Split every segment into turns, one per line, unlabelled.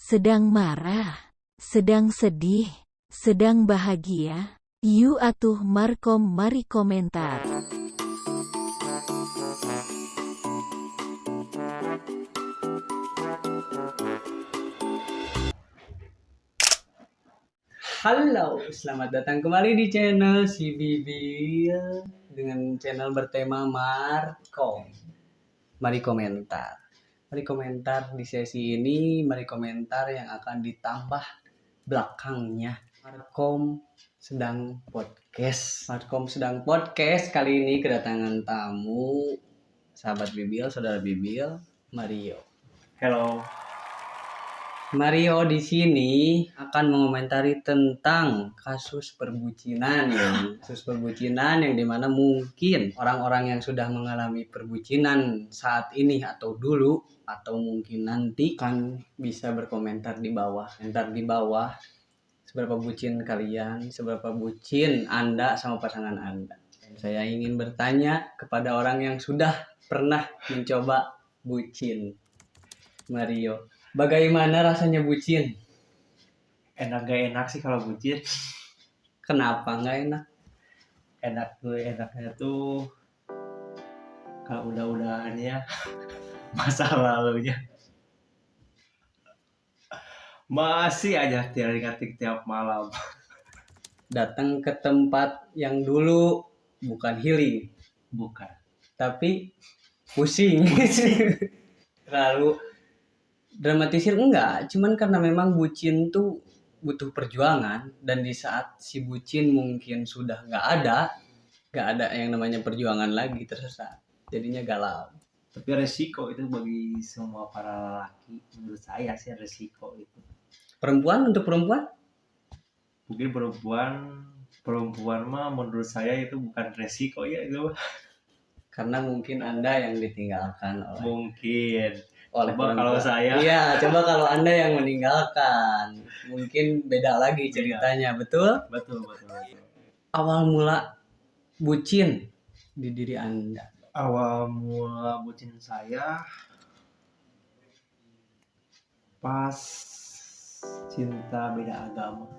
sedang marah, sedang sedih, sedang bahagia? Yuk atuh markom mari komentar.
Halo, selamat datang kembali di channel si Bibil dengan channel bertema Markom. Mari komentar. Mari komentar di sesi ini, mari komentar yang akan ditambah belakangnya. Markom sedang podcast. Markom sedang podcast. Kali ini kedatangan tamu sahabat Bibil, saudara Bibil, Mario.
Halo.
Mario di sini akan mengomentari tentang kasus perbucinan kasus perbucinan yang dimana mungkin orang-orang yang sudah mengalami perbucinan saat ini atau dulu atau mungkin nanti kan bisa berkomentar di bawah. Komentar di bawah seberapa bucin kalian, seberapa bucin Anda sama pasangan Anda. Saya ingin bertanya kepada orang yang sudah pernah mencoba bucin. Mario, bagaimana rasanya bucin?
Enak gak enak sih kalau bucin.
Kenapa nggak enak?
Enaknya tuh kalau udah-udahannya masa lalunya masih aja teringat tiap malam.
Datang ke tempat yang dulu bukan healing,
Bukan.
tapi pusing. Terlalu dramatisir enggak, cuman karena memang bucin tuh butuh perjuangan, dan di saat si bucin mungkin sudah nggak ada yang namanya perjuangan lagi, tersesat, jadinya galau.
Tapi resiko itu bagi semua para laki, menurut saya sih resiko itu.
Perempuan, untuk perempuan
Mungkin perempuan mah menurut saya itu bukan resiko ya itu.
karena mungkin Anda yang ditinggalkan
Mungkin.
oleh
Coba
perempuan.
kalau saya.
Iya, coba kalau Anda yang meninggalkan, mungkin beda lagi ceritanya. Betul?
Betul.
Awal mula bucin di diri Anda.
Awal mula bucin saya pas cinta beda agama.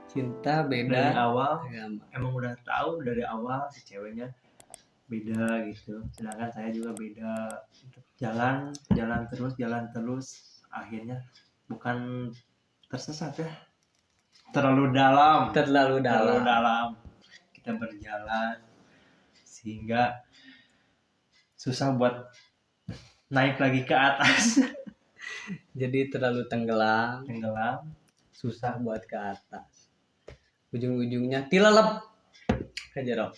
Cinta
Dari
beda
awal
agama.
emang udah tahu dari awal si ceweknya beda gitu, sedangkan saya juga beda. Jalan terus akhirnya bukan tersesat ya, terlalu dalam kita berjalan sehingga susah buat naik lagi ke atas.
Jadi terlalu tenggelam,
Susah.
susah buat ke atas. Ujung-ujungnya tilelep ke jero.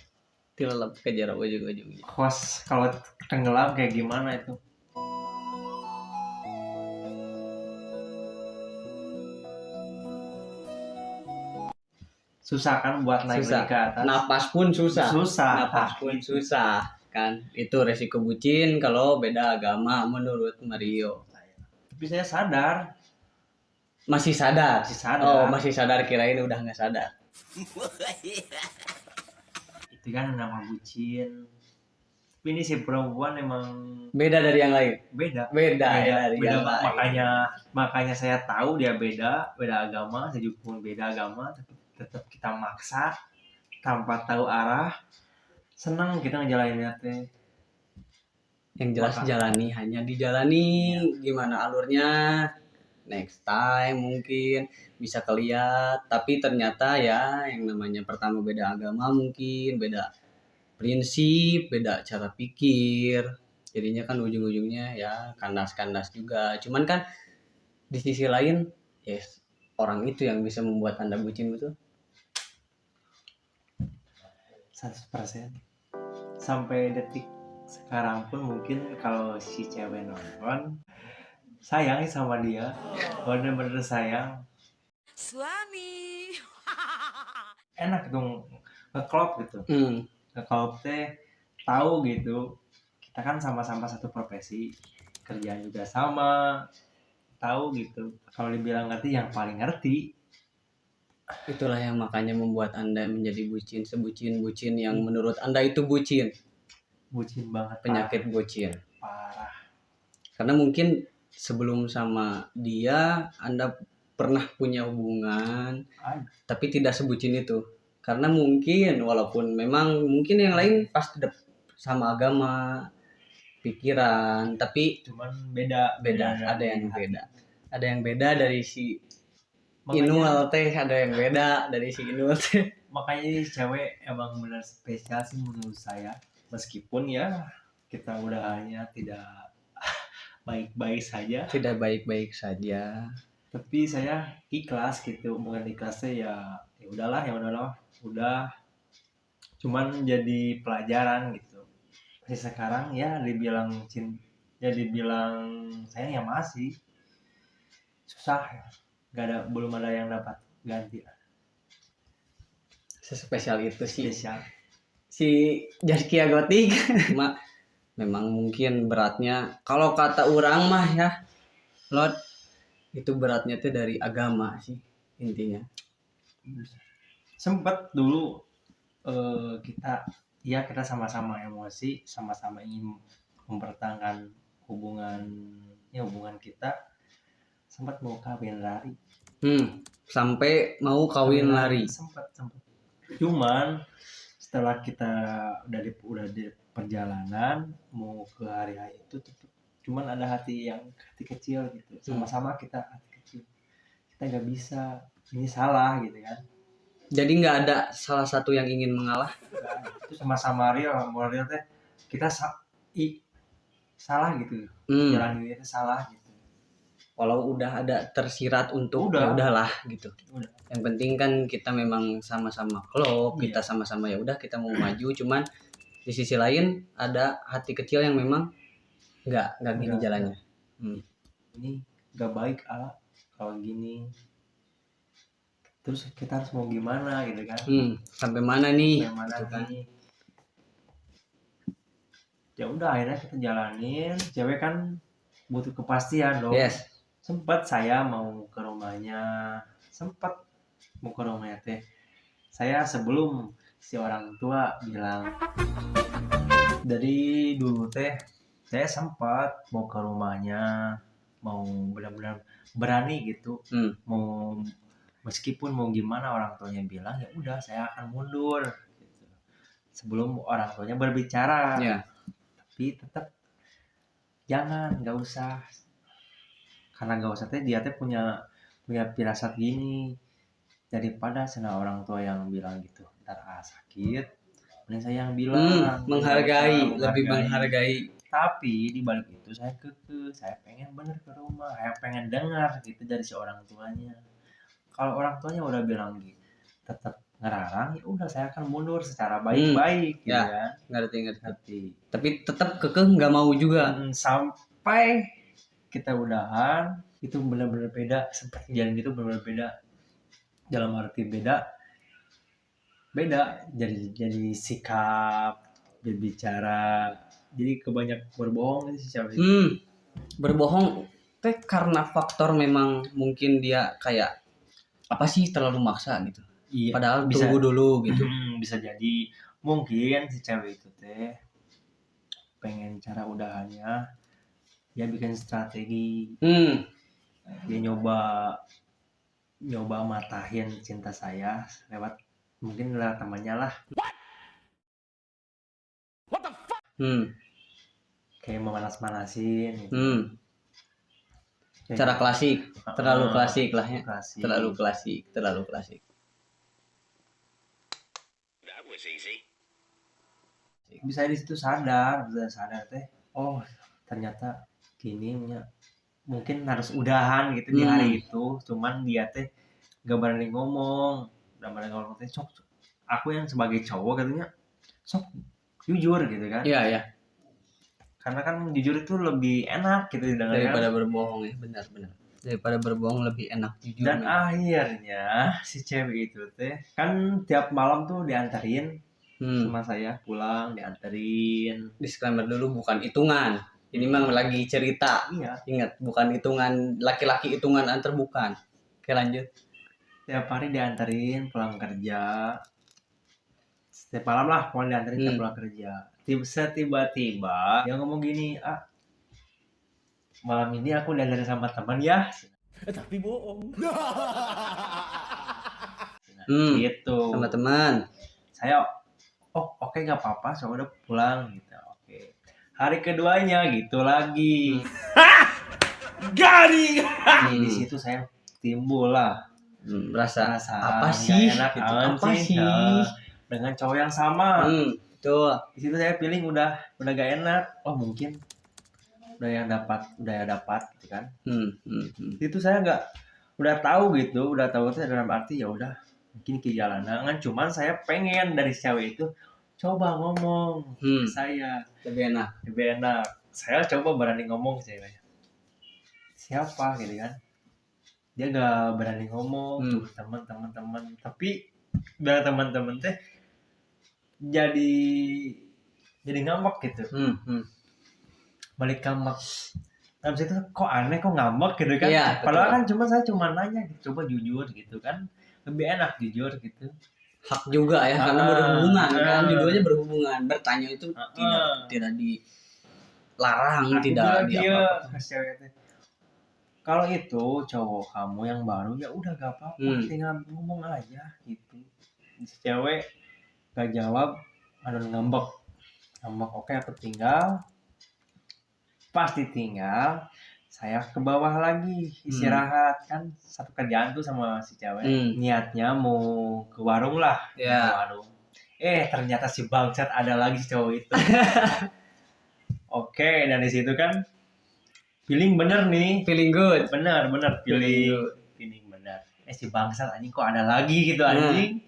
Ujung-ujungnya.
Kos kalau tenggelam kayak gimana itu? Susah kan buat naik
Susah.
lagi ke atas.
Napas pun susah.
Susah.
Kan itu resiko bucin kalau beda agama menurut Mario.
Tapi saya sadar.
Masih sadar.
Oh,
masih sadar, kirain udah nggak sadar.
Itu kan nama bucin. Tapi ini si perempuan emang
Beda dari yang lain.
beda
Dari yang lain.
Makanya saya tahu dia beda agama, saya juga pun beda agama, tapi tetap kita maksa tanpa tahu arah. Senang kita ngejalaninnya teh.
Yang jelas hanya dijalani. Gimana alurnya, next time mungkin bisa kelihat. Tapi ternyata ya yang namanya pertama beda agama, mungkin beda prinsip, beda cara pikir, jadinya kan ujung-ujungnya ya kandas-kandas juga. Cuman kan di sisi lain yes, orang itu yang bisa membuat Anda bucin, betul?
100%. Sampai detik sekarang pun mungkin kalau si cewek nonton sayang sama dia, bener-bener sayang.
Suami.
Enak dong ngeklop gitu. Ngeklop teh tahu gitu. Kita kan sama-sama satu profesi, kerjaan juga sama, tahu gitu. Kalau dibilang ngerti, yang paling ngerti.
Itulah yang makanya membuat Anda menjadi bucin, sebucin-bucin yang menurut Anda itu bucin.
Bucin banget.
Penyakit bucin.
Parah.
Karena mungkin sebelum sama dia Anda pernah punya hubungan tapi tidak sebutin itu? Karena mungkin walaupun memang mungkin yang lain pasti sama agama, pikiran, tapi
cuman beda
ada yang
hati.
beda. Ada yang beda dari si
Makanya-
Inul teh, ada yang beda dari si Inul teh.
Makanya cewek emang benar spesial sih menurut saya, meskipun ya kita udahannya tidak baik-baik saja,
Tidak baik-baik saja.
tapi saya ikhlas gitu. Bukan ikhlasnya ya udahlah, udah, cuman jadi pelajaran gitu. Masih sekarang ya dibilang ya dibilang saya ya masih susah ya. Belum ada yang dapat ganti.
Sespesial itu sih
Spesial.
si Zaskia Gotik. Memang mungkin beratnya kalau kata orang mah ya Lord, itu beratnya tuh dari agama sih intinya.
Sempet dulu kita sama-sama emosi, sama-sama ingin mempertahankan hubungan kita, sempat mau kawin lari.
Sampai mau kawin lari.
Sempat. Cuman setelah kita udah di perjalanan mau ke hari itu, cuman ada hati kecil gitu. Sama-sama kita hati kecil. Kita nggak bisa, ini salah gitu kan.
Jadi nggak ada salah satu yang ingin mengalah.
Itu sama-sama real teh kita salah gitu. Jalan ini salah gitu.
Walau udah ada tersirat untuk ya udahlah gitu. Yang penting kan kita memang sama-sama klop, kita sama-sama ya udah kita mau maju, cuman di sisi lain ada hati kecil yang memang nggak gini jalannya.
Ini nggak baik kalau gini. Terus kita harus mau gimana gitu kan?
Sampai mana nih?
Gitu kan? Ya udah akhirnya kita jalanin. Cewek kan butuh kepastian dong.
Yes.
Sempat saya mau ke rumahnya teh. Saya sebelum si orang tua bilang, dari dulu teh saya sempat mau ke rumahnya, mau benar-benar berani gitu, mau meskipun mau gimana orang tuanya bilang ya udah saya akan mundur gitu. Sebelum orang tuanya berbicara. Tapi tetap nggak usah. Karena nggak usah teh dia teh punya firasat gini, daripada sana orang tua yang bilang gitu ntar sakit, mending saya yang bilang.
Lebih menghargai.
Tapi di balik itu saya saya pengen bener ke rumah, saya pengen dengar gitu dari si orang tuanya. Kalau orang tuanya udah bilang gitu tetap ngerarang, ya udah saya akan mundur secara baik-baik gitu ya.
Ngerti. Tapi tetap kekeh nggak mau juga.
Sampai kita udahan, itu benar-benar beda. Seperti jalan itu benar-benar beda. Dalam arti beda. Jadi sikap, berbicara, jadi kebanyak berbohong sih siapa sih?
Berbohong teh karena faktor memang mungkin dia kayak apa sih terlalu maksa gitu.
Iya,
padahal tunggu dulu gitu.
Bisa jadi mungkin si cewek itu teh pengen cara udahannya, dia bikin strategi. Dia nyoba matahin cinta saya mungkin lewat temannya lah. What the fuck? Kayak memanas-manasin gitu.
Cara klasik, terlalu klasik lah ya. Terlalu klasik.
That was easy.
Bisa di situ sadar teh, oh ternyata gini ya. Mungkin harus udahan gitu di hari itu, cuman dia teh gak berani ngomong teh sok. Aku yang sebagai cowok katanya sok jujur gitu kan.
Iya.
Karena kan jujur itu lebih enak gitu
daripada berbohong ya, benar. Daripada berbohong lebih enak jujur.
Dan akhirnya si cewek itu teh kan tiap malam tuh dianterin sama saya pulang, dianterin.
Disclaimer dulu, bukan hitungan. Ini memang lagi cerita.
Iya.
Ingat, bukan hitungan laki-laki hitungan antar, bukan. Oke, lanjut.
Tiap hari dianterin pulang kerja. Setiap malam lah pokoknya dianterin pulang kerja. Tiba-tiba dia ngomong gini, malam ini aku dandan sama teman ya.
Tapi bohong.
Gitu.
Sama teman.
Saya oke nggak apa-apa, saya udah pulang gitu. Oke. Hari keduanya gitu lagi.
Garing.
Di situ saya timbul lah
Rasa
rasa
apa
nggak
sih?
enak,
Gitu. Apa
anjing,
sih?
nah, dengan cowok yang sama.
Betul.
Di situ saya feeling udah gak enak. Oh mungkin udah dapat gitu kan. Di situ saya udah tahu gitu, itu dalam arti ya udah mungkin ke jalanan. Cuman saya pengen dari cewek itu coba ngomong ke saya
Lebih enak.
Saya coba berani ngomong ke cewek, siapa gitu kan, dia gak berani ngomong tuh teman-teman, tapi udah teman-teman teh jadi ngambek gitu. Balik ngambek. Habis itu kok aneh, kok ngambek gitu kan.
Iya,
Padahal kan saya cuma nanya gitu, coba jujur gitu kan. Lebih enak jujur gitu.
Hak juga ya, karena berhubungan kan, judulnya berhubungan. Bertanya itu tidak dilarang, tidak
apa-apa. Kalau itu cowok kamu yang baru ya udah gak apa-apa, tinggal ngomong aja gitu. Si cewek gak jawab, ada ngambek. Oke, aku tinggal. Pas ditinggal, saya ke bawah lagi istirahat kan, satu kerjaan tuh sama si cewek. Niatnya mau ke warung lah, ke warung. Ternyata si bangsat ada lagi si cowok itu. Oke, dari situ kan feeling bener nih,
feeling good.
Bener feeling bener. Si bangsat anjing kok ada lagi gitu anjing.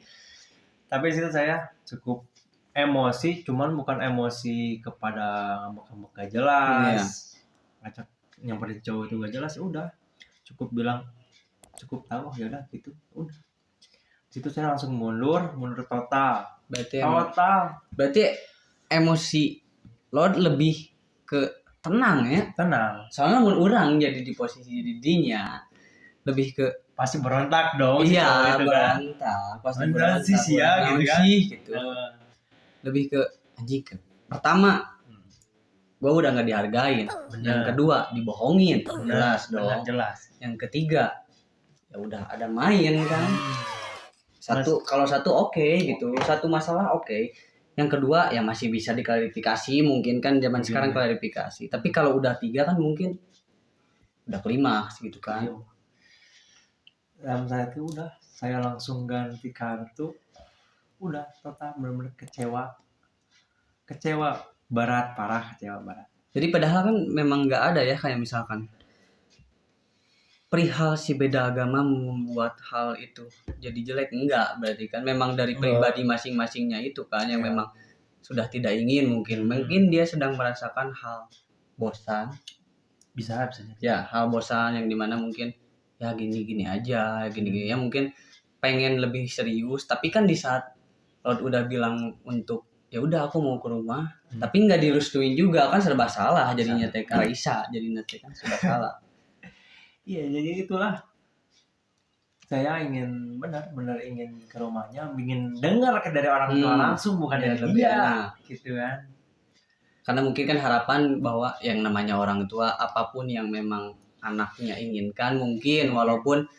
Tapi di situ saya cukup emosi, cuman bukan emosi kepada ngambek-ngambek gak jelas. Ngajak nyamperin cowok itu gak jelas, ya udah. Cukup tahu ya udah gitu. Udah. Di situ saya langsung mundur total.
Berarti emosi lo lebih ke tenang ya?
Tenang.
Soalnya orang jadi di posisi didinya lebih ke
pasti berontak dong.
Iya, berontak. Pasti berontak
sih ya gitu kan.
Gitu. Lebih ke anjing. Pertama, gua udah nggak dihargain. Yang kedua, dibohongin. Jelas dong.
Jelas.
Yang ketiga, ya udah ada main kan. Kalau satu oke gitu, satu masalah oke. Yang kedua ya masih bisa diklarifikasi, mungkin kan zaman sekarang klarifikasi. Tapi kalau udah 3 kan mungkin udah klimaks gitu kan.
Dalam saya itu udah, saya langsung ganti kartu. Udah total benar-benar kecewa parah.
Jadi padahal kan memang nggak ada ya kayak misalkan perihal si beda agama membuat hal itu jadi jelek, enggak, berarti kan memang dari pribadi masing-masingnya itu kan yang memang sudah tidak ingin, mungkin dia sedang merasakan hal bosan,
bisa
ya hal bosan yang dimana mungkin ya gini aja ya, mungkin pengen lebih serius, tapi kan di saat Lord udah bilang untuk ya udah aku mau ke rumah, tapi nggak direstuin juga kan, serba salah jadinya teh Raisa jadinya teh kan serba salah.
Iya, jadi itulah, saya ingin benar-benar ingin ke rumahnya, ingin dengar dari orang tua langsung, bukan dari dia gitu kan.
Karena mungkin kan harapan bahwa yang namanya orang tua, apapun yang memang anaknya inginkan, mungkin walaupun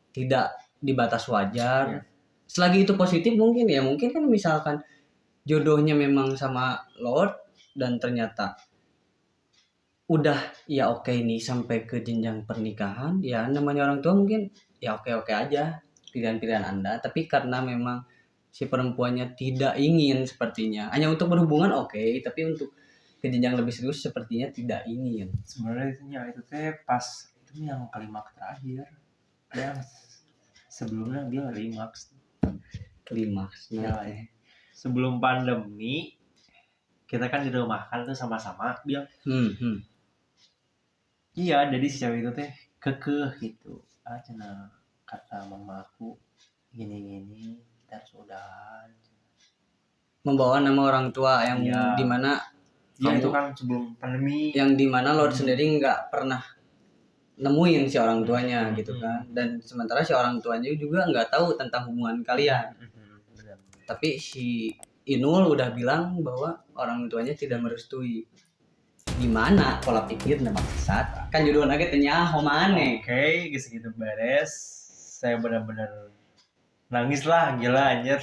tidak di batas wajar, selagi itu positif mungkin kan misalkan jodohnya memang sama Lord dan ternyata udah ya oke nih sampai ke jenjang pernikahan, ya namanya orang tua mungkin ya oke aja pilihan-pilihan Anda, tapi karena memang si perempuannya tidak ingin, sepertinya hanya untuk berhubungan oke, tapi untuk ke jenjang lebih serius sepertinya tidak ingin.
Sebenarnya itu teh pas itu yang klimaks terakhir, yang sebelumnya dia klimaks ya. Sebelum pandemi kita kan dirumahkan tuh sama-sama dia. Iya, jadi si cewek itu teh kekeh gitu. Cina kata mamaku gini kita harus udahan.
Membawa nama orang tua yang dimana
itu kan sebelum pandemi.
Yang dimana Lord sendiri nggak pernah nemuin si orang tuanya gitu kan. Dan sementara si orang tuanya juga nggak tahu tentang hubungan kalian. Tapi si Inul udah bilang bahwa orang tuanya tidak merestui. gimana pola pikirnya bangsat. Kan judulnya ge teh nyaho maneh.
Oke, segitu beres. Saya benar-benar nangis lah, gila anjir.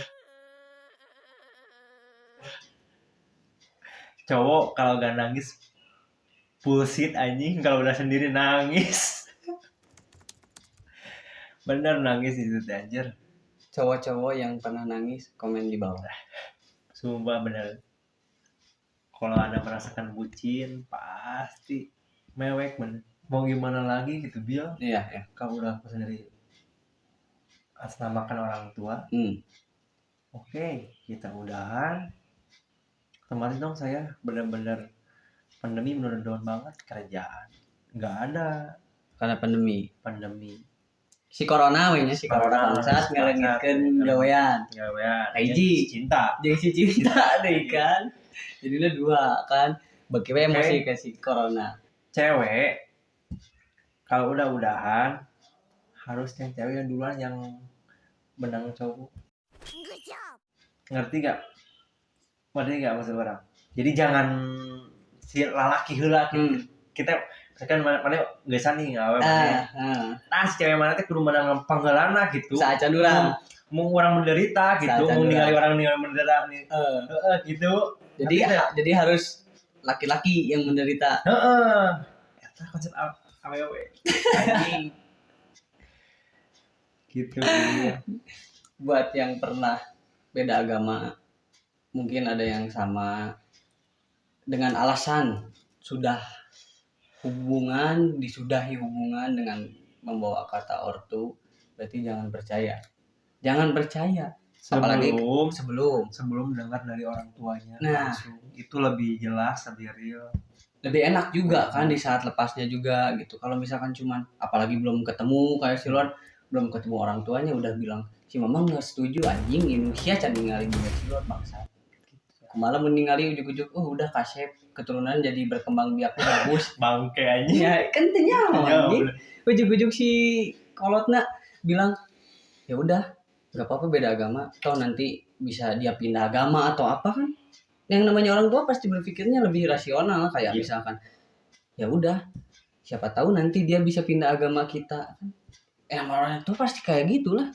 Cowok kalau gak nangis bullshit anjing, kalau udah sendiri nangis. Bener nangis itu anjir.
Cowok-cowok yang pernah nangis komen di bawah.
Sumpah bener. Kalau Anda merasakan bucin, pasti mewek bener. Mau gimana lagi gitu, Bil?
Iya, ya.
Kamu udah sendiri atas namakan orang tua. Oke, kita udahan. Kemarin dong saya bener-bener pandemi menurun banget, kerjaan nggak ada
Karena pandemi. Si corona we nya, si corona bangsat ngalengitkeun gawean. Hiji
cinta.
Jeung si cinta deui kan. Jadinya dua kan. Bagi we emosi ke si corona.
Cewek kalau udahan harusnya cewek yang duluan yang menang cowok. Ngerti gak maksud orang? Jadi jangan si lalaki heula kita kan mana gesan nih ngawe nah si cewek mana teh kudu menang panggalana gitu.
Saacan urang
mau orang menderita gitu, mau ningali orang menderita nih. Gitu.
Jadi harus laki-laki yang menderita.
Eta konsep awewe. Anjing. Gitu ya.
Buat yang pernah beda agama, mungkin ada yang sama dengan alasan disudahi hubungan dengan membawa kata ortu, berarti jangan percaya. Apalagi sebelum dengar dari orang tuanya langsung. Itu lebih jelas, lebih real. Lebih enak juga kan di saat lepasnya juga gitu. Kalau misalkan cuman apalagi belum ketemu kayak si Lord, belum ketemu orang tuanya udah bilang si mama nggak setuju anjing Indonesia can ningali juga si Lord bangsa. Malah meninggali ujuk-ujuk udah kasep keturunan jadi berkembang biaknya bagus.
Bangke anjing.
Ya kan tanya anjing. Ujuk-ujuk si kolotna bilang ya udah nggak apa-apa beda agama, toh nanti bisa dia pindah agama atau apa kan. Yang namanya orang tua pasti berpikirnya lebih rasional kayak misalkan ya udah siapa tahu nanti dia bisa pindah agama kita kan. Orang tua pasti kayak gitulah.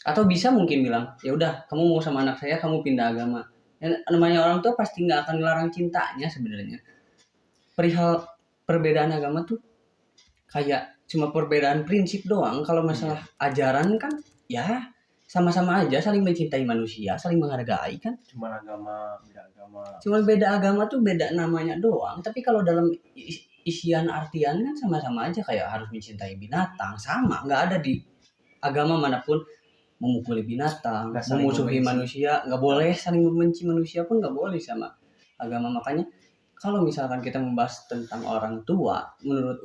Atau bisa mungkin bilang ya udah kamu mau sama anak saya kamu pindah agama. Yang namanya orang tua pasti nggak akan ngelarang cintanya sebenarnya. Perihal perbedaan agama tuh kayak cuma perbedaan prinsip doang. Kalau masalah ajaran kan ya sama-sama aja, saling mencintai manusia, saling menghargai kan.
Cuma beda agama.
Cuma beda agama tuh beda namanya doang. Tapi kalau dalam isian artian kan sama-sama aja, kayak harus mencintai binatang, sama. Nggak ada di agama manapun memukuli binatang, memusuhi manusia, nggak boleh saling membenci manusia pun nggak boleh sama agama. Makanya kalau misalkan kita membahas tentang orang tua, menurut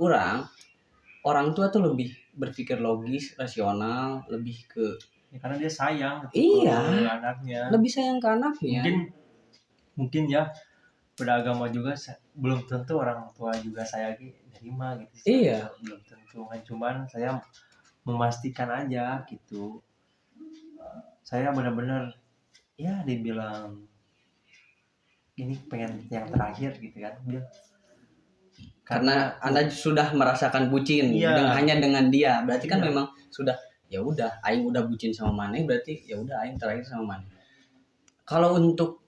orang tua tuh lebih berpikir logis, rasional, lebih ke
karena dia sayang
ke
anaknya.
Lebih sayang ke anaknya.
Mungkin ya beda agama juga belum tentu orang tua juga saya terima gitu.
Iya.
Belum tentu, cuman saya memastikan aja gitu. Saya benar-benar ya dibilang ini pengen yang terakhir gitu kan dia.
Karena Anda sudah merasakan bucin hanya dengan dia, berarti kan memang sudah ya udah aing udah bucin sama maneh, berarti ya udah aing terakhir sama maneh. Kalau untuk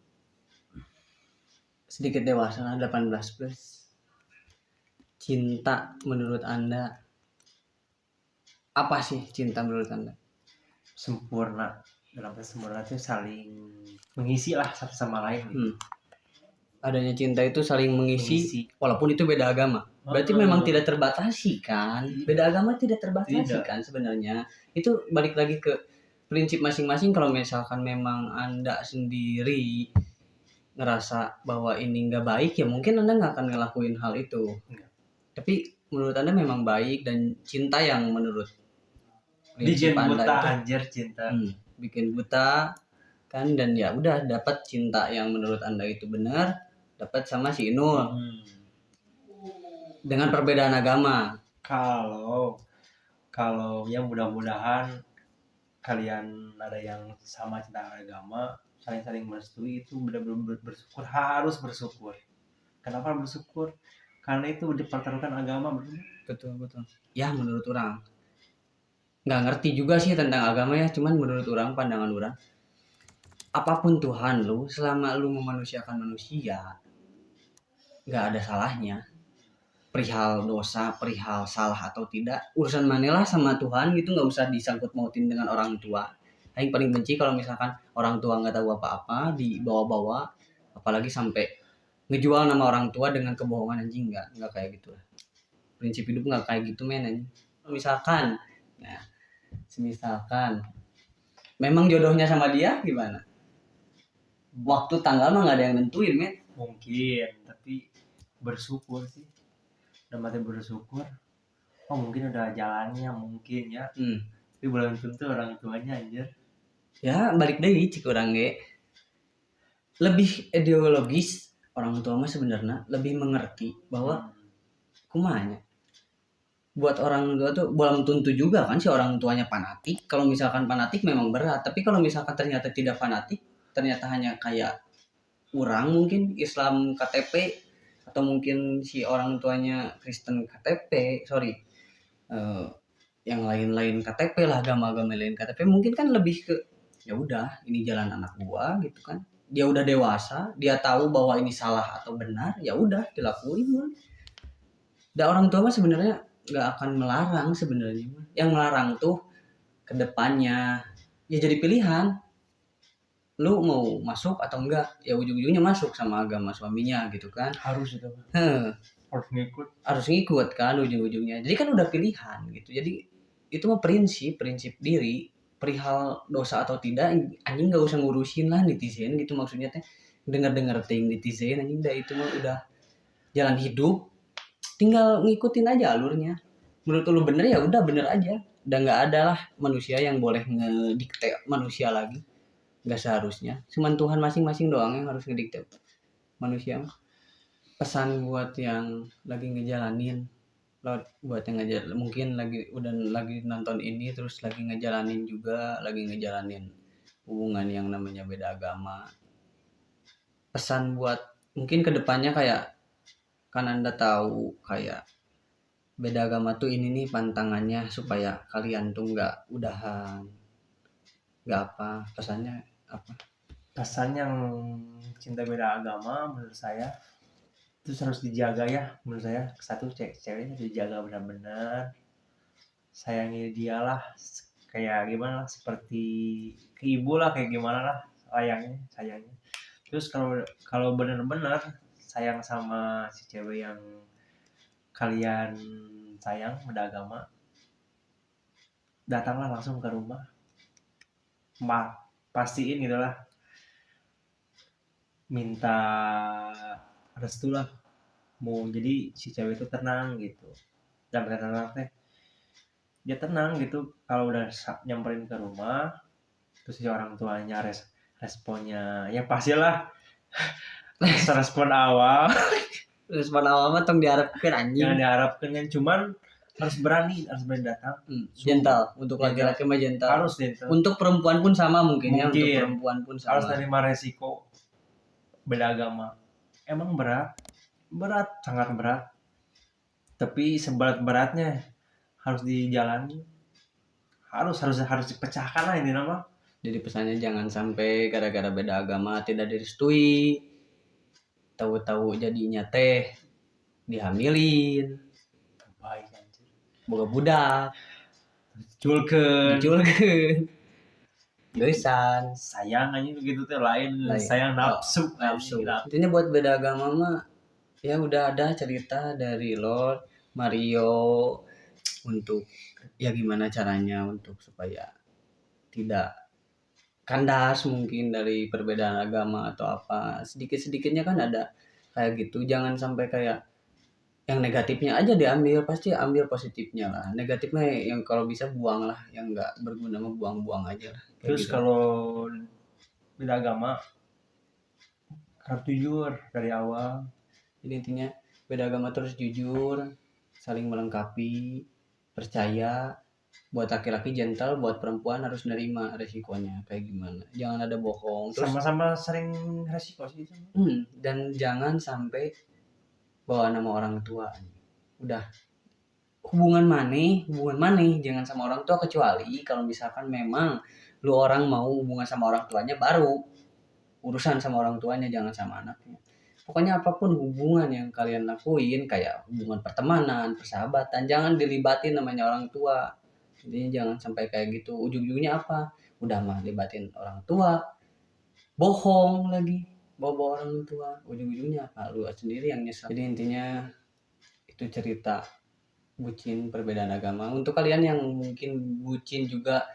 sedikit dewasa 18 plus, cinta menurut Anda apa sih cinta menurut Anda?
Sempurna. Dalam sempurna itu saling mengisi lah satu sama lain.
Adanya cinta itu saling mengisi walaupun itu beda agama. Berarti memang tidak terbatasi kan? Beda agama tidak terbatasi kan sebenarnya. Itu balik lagi ke prinsip masing-masing. Kalau misalkan memang Anda sendiri ngerasa bahwa ini nggak baik, ya mungkin Anda nggak akan ngelakuin hal itu. Tapi menurut Anda memang baik dan cinta yang menurut
bikin buta anjir cinta.
Bikin buta kan, dan ya udah dapat cinta yang menurut Anda itu benar, dapat sama si Inul. Dengan perbedaan agama.
Kalau yang mudah-mudahan kalian ada yang sama cinta agama, saling merestui, itu benar-benar harus bersyukur. Kenapa bersyukur? Karena itu dipertaruhkan agama,
betul. Ya menurut orang nggak ngerti juga sih tentang agama ya, cuman menurut orang, pandangan orang, apapun Tuhan lu, selama lu memanusiakan manusia, nggak ada salahnya. Perihal dosa, perihal salah atau tidak, urusan manilah sama Tuhan gitu, nggak usah disangkut mautin dengan orang tua. Yang paling benci kalau misalkan orang tua nggak tahu apa-apa, dibawa-bawa, apalagi sampai ngejual nama orang tua dengan kebohongan, anjing. Nggak kayak gitu lah. Prinsip hidup nggak kayak gitu, men, anjing. Misalkan, nah, misalkan memang jodohnya sama dia gimana? Waktu tanggal mah nggak ada yang nentuin, men.
Mungkin, tapi bersyukur sih. Udah mati bersyukur. Oh mungkin udah jalannya, mungkin ya. Tapi belum tentu orang tuanya anjir.
Ya balik deh cik orang ge. Lebih ideologis orang tua mah sebenarnya lebih mengerti bahwa kumanya. Buat orang tua tuh belum tentu juga kan si orang tuanya fanatik. Kalau misalkan fanatik memang berat, tapi kalau misalkan ternyata tidak fanatik, ternyata hanya kayak orang mungkin Islam KTP, atau mungkin si orang tuanya Kristen KTP, yang lain-lain KTP lah, agama-agama lain KTP, mungkin kan lebih ke ya udah ini jalan anak gua gitu kan. Dia udah dewasa, dia tahu bahwa ini salah atau benar, ya udah dilakuin lah. Dan orang tua mah sebenarnya nggak akan melarang sebenarnya. Yang melarang tuh kedepannya ya jadi pilihan. Lu mau masuk atau enggak, ya ujung-ujungnya masuk sama agama suaminya gitu kan.
Harus itu. Harus ngikut
kan ujung-ujungnya. Jadi kan udah pilihan gitu. Jadi itu mah prinsip diri. Perihal dosa atau tidak, anjing nggak usah ngurusin lah netizen gitu, maksudnya teh dengar ting netizen, anjing dah itu mah udah jalan hidup, tinggal ngikutin aja alurnya. Menurut lu bener ya udah bener aja. Udah nggak ada lah manusia yang boleh ngedikte manusia lagi. Nggak seharusnya, cuman Tuhan masing-masing doang yang harus ngedikte manusia. Pesan buat yang lagi ngejalanin, buat yang mungkin lagi nonton ini terus lagi ngejalanin hubungan yang namanya beda agama. Pesan buat mungkin kedepannya kayak kan Anda tahu kayak beda agama tuh ini nih pantangannya supaya kalian tuh nggak udahan, nggak apa, pesannya apa?
Pesan yang cinta beda agama menurut saya itu harus dijaga ya, menurut saya. Satu, ceweknya dijaga benar-benar, sayangi dia lah, kayak gimana lah, seperti ke ibu lah, kayak gimana lah sayangnya. Terus kalau benar-benar sayang sama si cewek yang kalian sayang beda agama, datanglah langsung ke rumah, pastiin gitu lah, minta restu lah, mau jadi si cewek itu tenang gitu. Dan tenang teh dia tenang gitu kalau udah nyamperin ke rumah. Terus si orang tuanya responnya ya pastilah respon awal
mah tong diharapkan anjing.
Jangan diharapkan kan, cuman harus berani datang.
Gentle untuk laki-laki mah gentle.
Harus gentle.
Untuk perempuan pun sama mungkin ya, untuk perempuan pun sama.
Harus terima resiko beda agama. Emang berat, sangat berat. Tapi seberat-beratnya harus dijalani. Harus dipecahkan lah ini nama.
Jadi pesannya jangan sampai gara-gara beda agama tidak direstui, tahu-tahu jadinya teh dihamilin, boga budak, diculkeun, geusan,
sayang aja begitu teh lain. Sayang nafsu.
Intinya buat beda agama mah ya udah ada cerita dari Lord Mario untuk ya gimana caranya untuk supaya tidak kandas mungkin dari perbedaan agama atau apa. Sedikit-sedikitnya kan ada kayak gitu. Jangan sampai kayak yang negatifnya aja diambil, pasti ambil positifnya lah. Negatifnya yang kalau bisa buang lah, yang nggak berguna mah buang-buang aja lah.
Terus gitu. Kalau beda agama harus jujur dari awal.
Jadi intinya beda agama terus jujur, saling melengkapi, percaya. Buat laki-laki gentle, buat perempuan harus nerima resikonya kayak gimana. Jangan ada bohong.
Terus sama-sama sering resiko sih.
Dan jangan sampai bawa nama orang tua. Udah hubungan maneh jangan sama orang tua, kecuali kalau misalkan memang lu orang mau hubungan sama orang tuanya, baru urusan sama orang tuanya, jangan sama anaknya. Pokoknya apapun hubungan yang kalian lakuin, kayak hubungan pertemanan, persahabatan, jangan dilibatin namanya orang tua. Jadi jangan sampai kayak gitu. Ujung-ujungnya apa? Udah mah libatin orang tua, bohong lagi, bawa orang tua. Ujung-ujungnya apa? Lu sendiri yang nyesal. Jadi intinya itu cerita bucin perbedaan agama. Untuk kalian yang mungkin bucin juga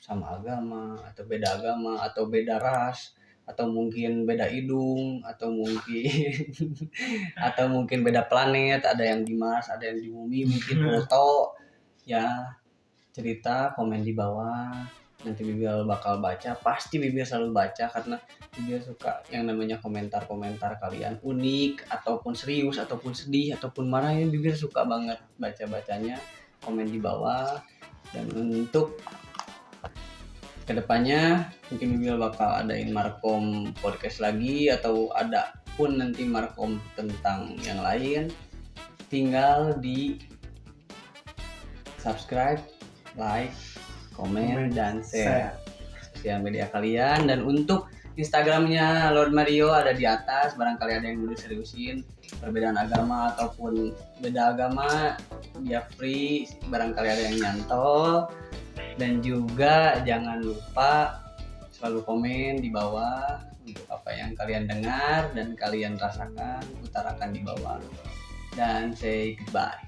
sama agama, atau beda agama, atau beda ras, atau mungkin beda hidung, atau mungkin atau mungkin beda planet, ada yang di Mars, ada yang di bumi, mungkin Pluto, ya cerita komen di bawah. Nanti Bibir bakal baca, pasti Bibir selalu baca, karena Bibir suka yang namanya komentar-komentar kalian, unik ataupun serius ataupun sedih ataupun marah, ya Bibir suka banget baca-bacanya. Komen di bawah. Dan untuk kedepannya mungkin Bibir bakal adain Markom podcast lagi, atau ada pun nanti Markom tentang yang lain, tinggal di subscribe, like, komen, dan share sosial media kalian. Dan untuk Instagramnya Lord Mario ada di atas, barangkali ada yang mau diseriusin perbedaan agama ataupun beda agama, dia free, barangkali ada yang nyantol. Dan juga jangan lupa selalu komen di bawah untuk apa yang kalian dengar dan kalian rasakan, utarakan di bawah. Dan say goodbye.